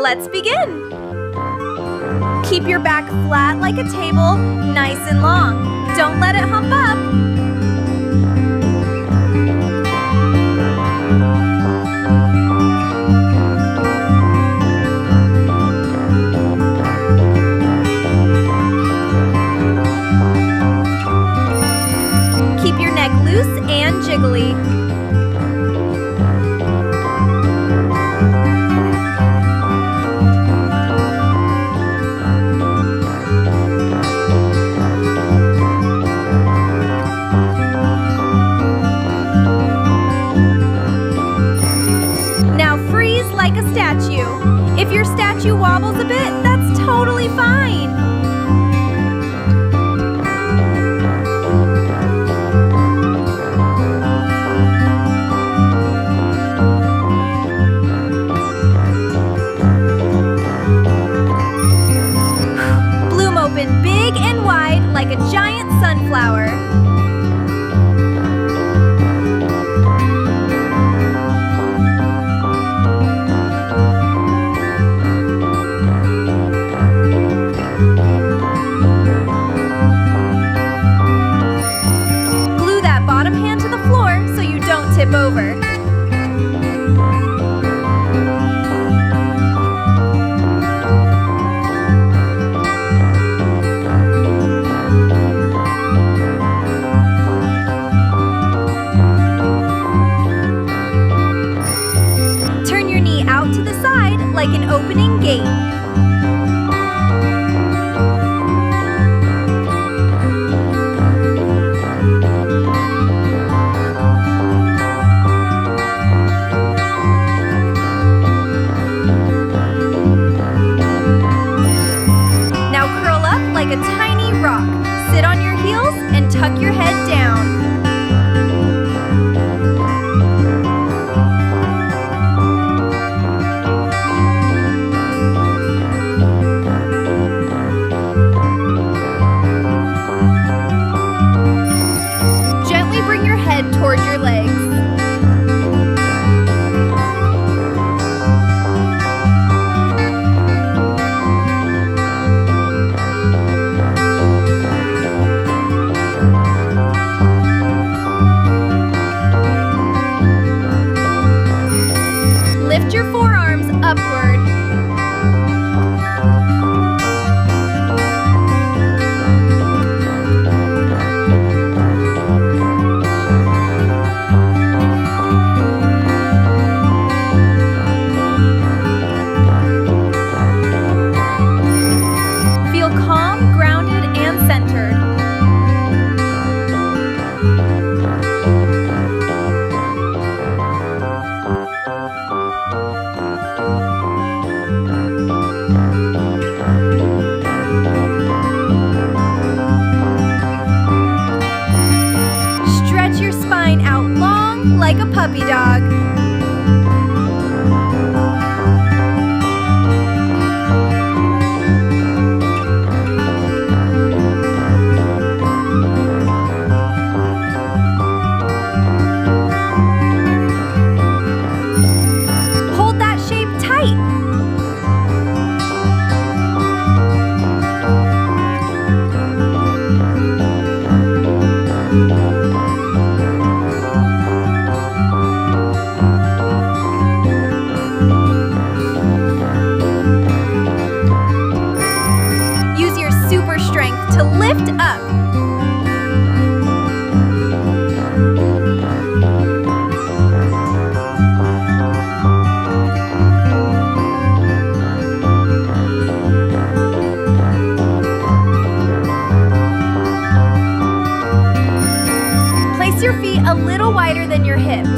Let's begin. Keep your back flat like a table, nice and long. Don't let it hump up. Keep your neck loose and jiggly. Like a statue. If your statue wobbles a bit, that's totally fine. Bloom open big and wide like a giant sunflower. Tip over. Turn your knee out to the side like an opening gate. Like a tiny rock. Sit on your heels and tuck your head down. Gently bring your head toward your legs. Lift your forearms upward. Feel calm, grounded, and centered. Stretch your spine out long like a puppy dog. Hold that shape tight. Use your super strength to lift up. Place your feet a little wider than your hips.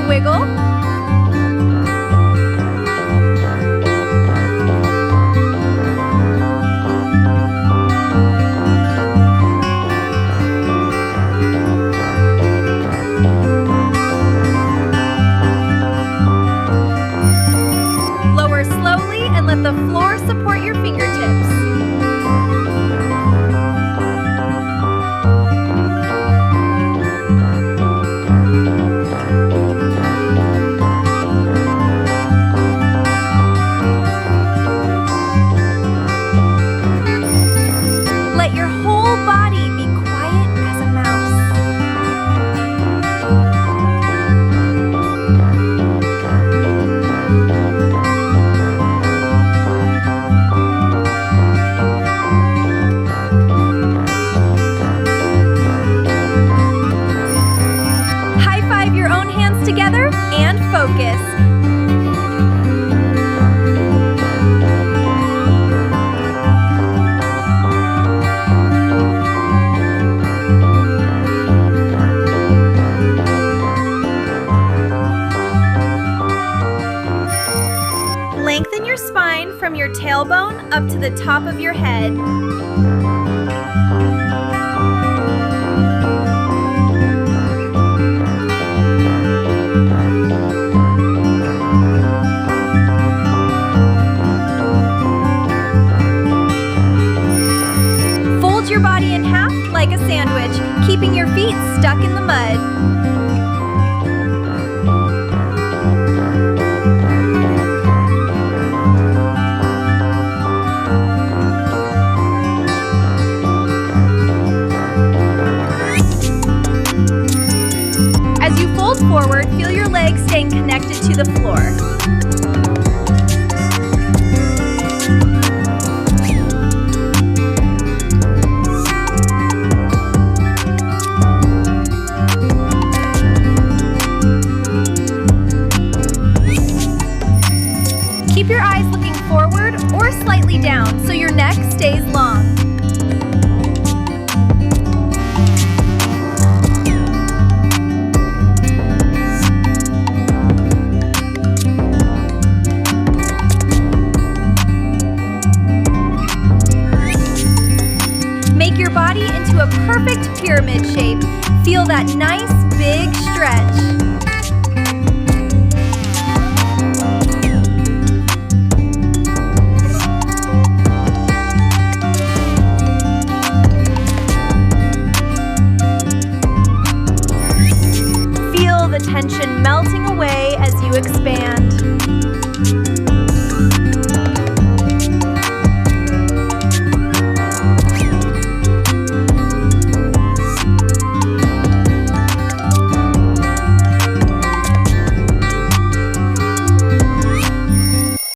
to wiggle. Lower slowly and let the floor support your fingertips. Let your whole body be quiet as a mouse. High five your own hands together and focus. Lengthen your spine from your tailbone up to the top of your head. Fold your body in half like a sandwich, keeping your feet stuck in the mud. As you fold forward, feel your legs staying connected to the floor. Keep your eyes looking forward or slightly down so your neck stays long. Make your body into a perfect pyramid shape. Feel that nice big stretch. Feel the tension melting away as you expand.